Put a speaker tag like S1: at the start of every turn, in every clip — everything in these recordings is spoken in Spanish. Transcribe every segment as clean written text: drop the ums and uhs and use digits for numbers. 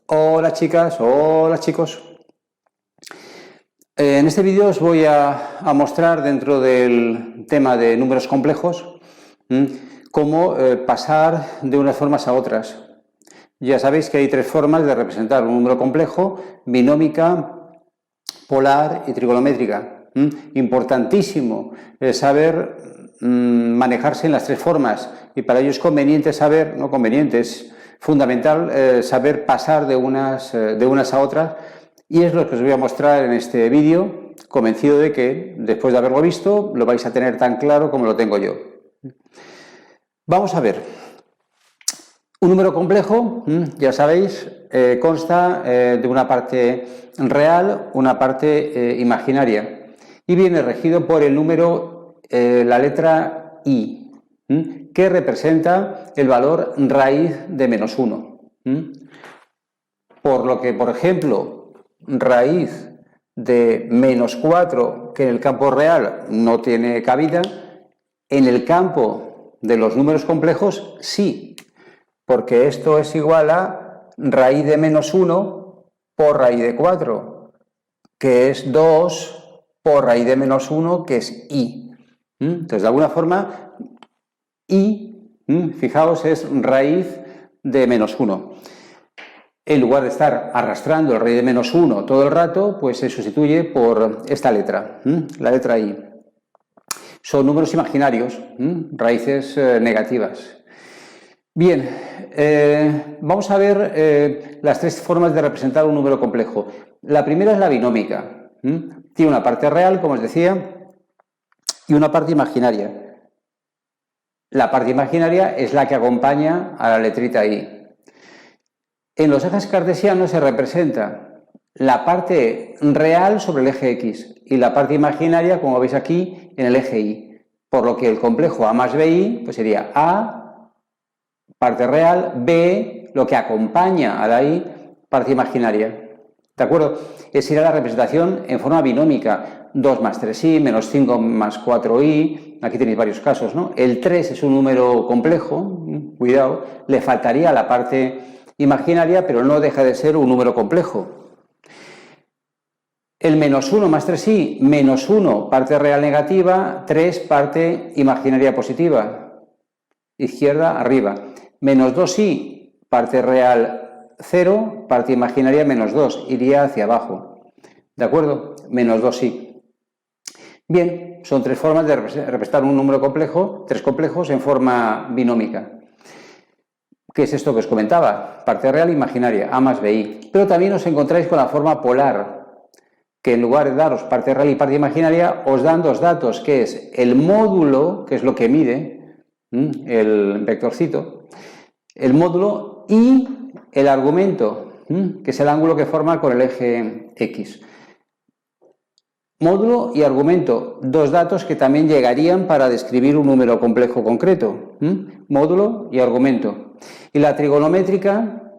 S1: Hola chicas, hola chicos. En este vídeo os voy a mostrar dentro del tema de números complejos cómo pasar de unas formas a otras. Ya sabéis que hay tres formas de representar un número complejo: binómica, polar y trigonométrica. Importantísimo saber manejarse en las tres formas, y para ello es conveniente saber, no conveniente, es fundamental saber pasar de unas a otras, y es lo que os voy a mostrar en este vídeo, convencido de que después de haberlo visto lo vais a tener tan claro como lo tengo yo. Vamos a ver. Un número complejo, ya sabéis, consta de una parte real, una parte imaginaria, y viene regido por el número, la letra I, que representa el valor raíz de -1. Por lo que, por ejemplo, raíz de -4, que en el campo real no tiene cabida, en el campo de los números complejos sí, porque esto es igual a raíz de -1 por raíz de 4, que es 2 por raíz de -1, que es I. Entonces, de alguna forma, I, fijaos, es raíz de -1. En lugar de estar arrastrando el raíz de -1 todo el rato, pues se sustituye por esta letra, la letra I. Son números imaginarios, raíces negativas. Bien, vamos a ver las tres formas de representar un número complejo. La primera es la binómica. Tiene una parte real, como os decía, y una parte imaginaria. La parte imaginaria es la que acompaña a la letrita I. En los ejes cartesianos se representa la parte real sobre el eje X y la parte imaginaria, como veis aquí, en el eje Y. Por lo que el complejo A más BI pues sería A, parte real, B, lo que acompaña a la I, parte imaginaria. ¿De acuerdo? Esa sería la representación en forma binómica. 2 más 3i, menos 5 más 4i. Aquí tenéis varios casos, ¿no? El 3 es un número complejo, cuidado, le faltaría la parte imaginaria, pero no deja de ser un número complejo. El -1 más 3i, -1, parte real negativa, 3, parte imaginaria positiva. Izquierda, arriba. -2i, parte real 0, parte imaginaria -2, iría hacia abajo. ¿De acuerdo? -2i. Bien, son tres formas de representar un número complejo, tres complejos en forma binómica. ¿Qué es esto que os comentaba? Parte real imaginaria, A más BI. Pero también os encontráis con la forma polar, que en lugar de daros parte real y parte imaginaria, os dan dos datos, que es el módulo, que es lo que mide el vectorcito, el módulo, y el argumento, que es el ángulo que forma con el eje X. Módulo y argumento, dos datos que también llegarían para describir un número complejo concreto. Módulo y argumento. Y la trigonométrica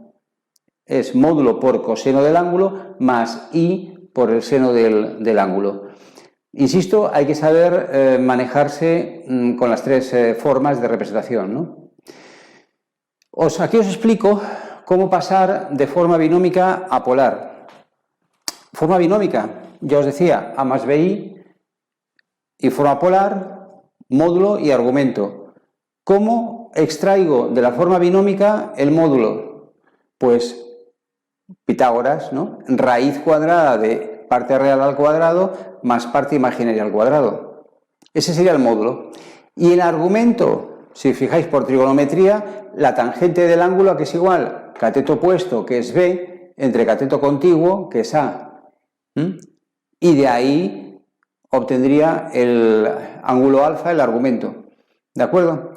S1: es módulo por coseno del ángulo más I por el seno del ángulo. Insisto, hay que saber manejarse con las tres formas de representación, ¿no? Aquí os explico cómo pasar de forma binómica a polar. Forma binómica, ya os decía, A más BI, y forma polar, módulo y argumento. ¿Cómo extraigo de la forma binómica el módulo? Pues Pitágoras, ¿no? Raíz cuadrada de parte real al cuadrado más parte imaginaria al cuadrado. Ese sería el módulo. Y el argumento, si fijáis por trigonometría, la tangente del ángulo, que es igual cateto opuesto, que es B, entre cateto contiguo, que es A. Y de ahí obtendría el ángulo alfa, el argumento. ¿De acuerdo?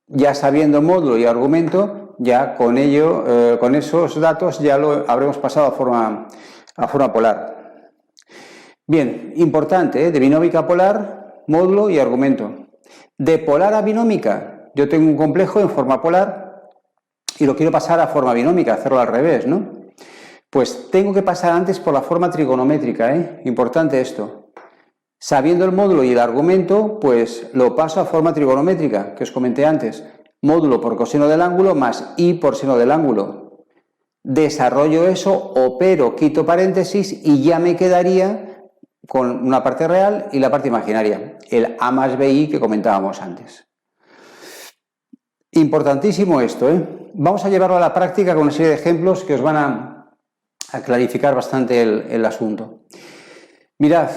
S1: Ya sabiendo módulo y argumento, ya con ello, con esos datos ya lo habremos pasado a forma polar. Bien, importante, de binómica a polar, módulo y argumento. De polar a binómica, yo tengo un complejo en forma polar y lo quiero pasar a forma binómica, hacerlo al revés, ¿no? Pues tengo que pasar antes por la forma trigonométrica, Importante esto. Sabiendo el módulo y el argumento, pues lo paso a forma trigonométrica, que os comenté antes. Módulo por coseno del ángulo más I por seno del ángulo. desarrollo eso, opero, quito paréntesis y ya me quedaría con una parte real y la parte imaginaria, el A más BI que comentábamos antes. Importantísimo esto, ¿eh? Vamos a llevarlo a la práctica con una serie de ejemplos que os van a clarificar bastante el asunto. Mirad,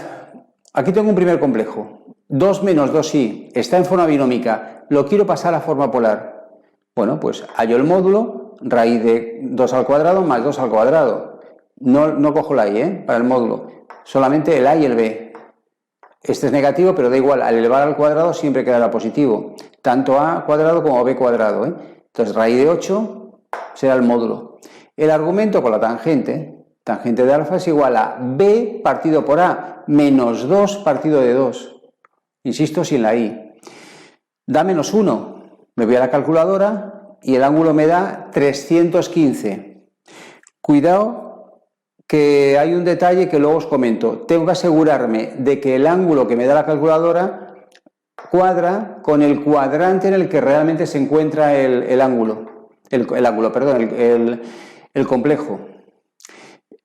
S1: aquí tengo un primer complejo. 2 menos 2i está en forma binómica, lo quiero pasar a forma polar. Bueno, pues hallo el módulo, raíz de 2 al cuadrado más 2 al cuadrado. No cojo la i, para el módulo, solamente el a y el b. Este es negativo, pero da igual, al elevar al cuadrado siempre quedará positivo, tanto a cuadrado como b cuadrado. Entonces, raíz de 8 será el módulo. El argumento con la tangente de alfa es igual a b partido por a menos 2 partido de 2. Insisto, sin la i. Da menos 1. Me voy a la calculadora y el ángulo me da 315. Cuidado, que hay un detalle que luego os comento. Tengo que asegurarme de que el ángulo que me da la calculadora cuadra con el cuadrante en el que realmente se encuentra el complejo.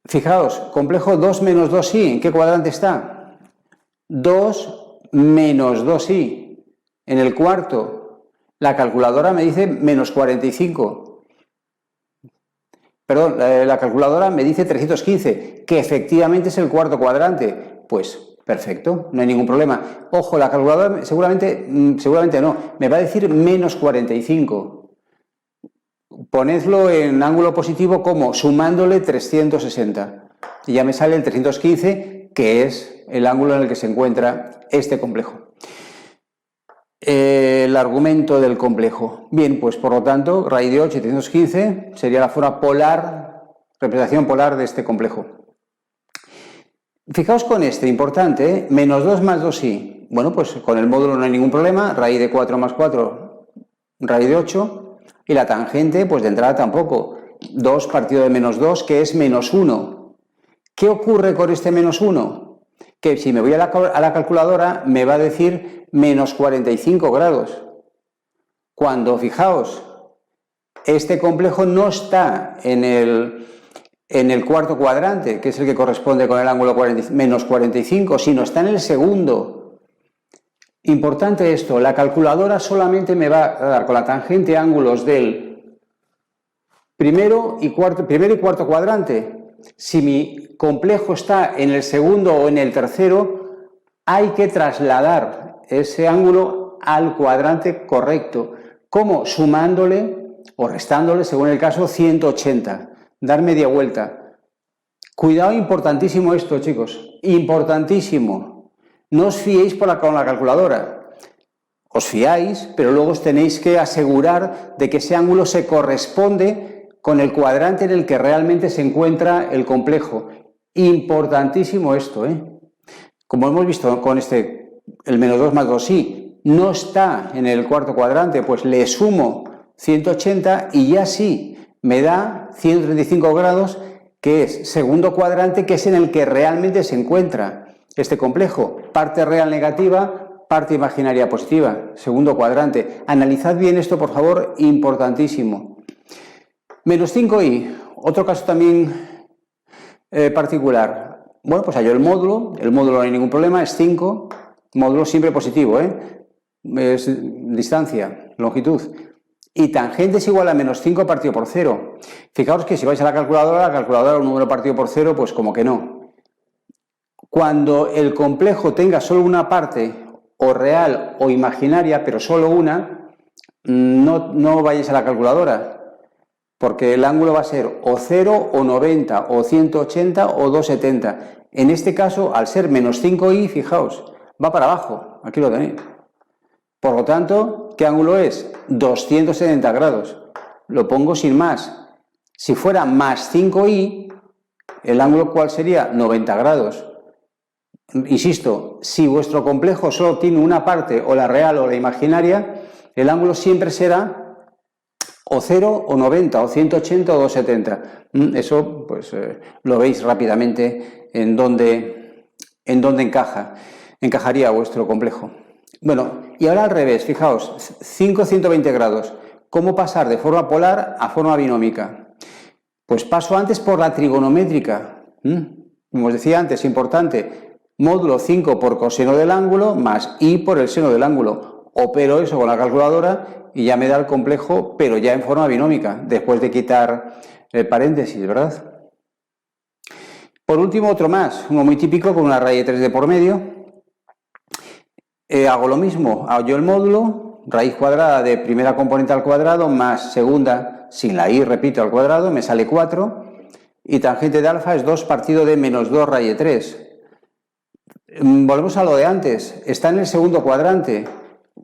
S1: Fijaos, complejo 2 menos 2i, ¿en qué cuadrante está? 2 menos 2i. En el cuarto, la calculadora me dice menos 45. Perdón, la calculadora me dice 315, que efectivamente es el cuarto cuadrante. Pues perfecto, no hay ningún problema. Ojo, la calculadora seguramente no, me va a decir menos 45. Ponedlo en ángulo positivo como sumándole 360. Y ya me sale el 315, que es el ángulo en el que se encuentra este complejo. El argumento del complejo. Bien, pues por lo tanto, raíz de 8 y 315 sería la forma polar, representación polar de este complejo. Fijaos con este, importante, menos 2 más 2i. Bueno, pues con el módulo no hay ningún problema, raíz de 4 más 4, raíz de 8, y la tangente, pues de entrada tampoco. 2 partido de menos 2, que es menos 1. ¿Qué ocurre con este menos 1? Que si me voy a la calculadora me va a decir menos 45 grados. Cuando, fijaos, este complejo no está en el cuarto cuadrante, que es el que corresponde con el ángulo menos 45, sino está en el segundo. Importante esto, la calculadora solamente me va a dar con la tangente ángulos del primero y cuarto cuadrante. Si mi complejo está en el segundo o en el tercero, hay que trasladar ese ángulo al cuadrante correcto. ¿Cómo? Sumándole o restándole, según el caso, 180. Dar media vuelta. Cuidado, importantísimo esto, chicos. Importantísimo. No os fiéis con la calculadora. Os fiáis, pero luego os tenéis que asegurar de que ese ángulo se corresponde con el cuadrante en el que realmente se encuentra el complejo. Importantísimo esto, Como hemos visto con el menos 2 más 2i, no está en el cuarto cuadrante, pues le sumo 180 y ya sí me da 135 grados, que es segundo cuadrante, que es en el que realmente se encuentra este complejo. Parte real negativa, parte imaginaria positiva, segundo cuadrante. Analizad bien esto, por favor, importantísimo. Menos 5i, otro caso también particular. Bueno, pues hallo el módulo no hay ningún problema, es 5, módulo siempre positivo, es distancia, longitud. Y tangente es igual a menos 5 partido por 0. Fijaos que si vais a la calculadora un número partido por 0, pues como que no. Cuando el complejo tenga solo una parte, o real o imaginaria, pero solo una, no vayáis a la calculadora. Porque el ángulo va a ser o 0 o 90 o 180 o 270. En este caso, al ser menos 5i, fijaos, va para abajo. Aquí lo tenéis. Por lo tanto, ¿qué ángulo es? 270 grados. Lo pongo sin más. Si fuera más 5i, el ángulo ¿cuál sería? 90 grados. Insisto, si vuestro complejo solo tiene una parte, o la real o la imaginaria, el ángulo siempre será o 0 o 90 o 180 o 270. Eso pues lo veis rápidamente en dónde encajaría vuestro complejo. Bueno, y ahora al revés, fijaos, 5 120 grados. ¿Cómo pasar de forma polar a forma binómica? Pues paso antes por la trigonométrica. Como os decía antes, importante, módulo 5 por coseno del ángulo más i por el seno del ángulo. Opero eso con la calculadora y ya me da el complejo, pero ya en forma binómica, después de quitar el paréntesis, ¿verdad? Por último, otro más, uno muy típico con una raya de 3 de por medio. Hago lo mismo, hallo el módulo, raíz cuadrada de primera componente al cuadrado más segunda, sin la i, repito, al cuadrado, me sale 4. Y tangente de alfa es 2 partido de menos 2 raíz de 3. Volvemos a lo de antes, está en el segundo cuadrante.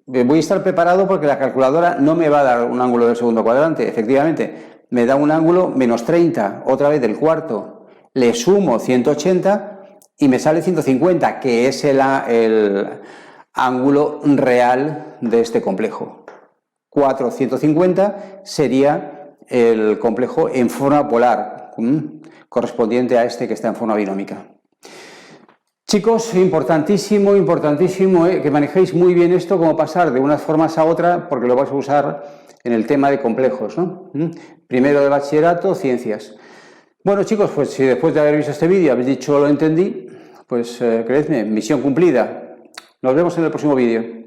S1: Voy a estar preparado porque la calculadora no me va a dar un ángulo del segundo cuadrante, efectivamente, me da un ángulo menos 30, otra vez del cuarto. Le sumo 180 y me sale 150, que es el ángulo real de este complejo. 450 sería el complejo en forma polar, correspondiente a este que está en forma binómica. Chicos, importantísimo, importantísimo que manejéis muy bien esto, cómo pasar de unas formas a otra, porque lo vais a usar en el tema de complejos, ¿no? Primero de bachillerato, ciencias. Bueno, chicos, pues si después de haber visto este vídeo habéis dicho lo entendí, pues creedme, misión cumplida. Nos vemos en el próximo vídeo.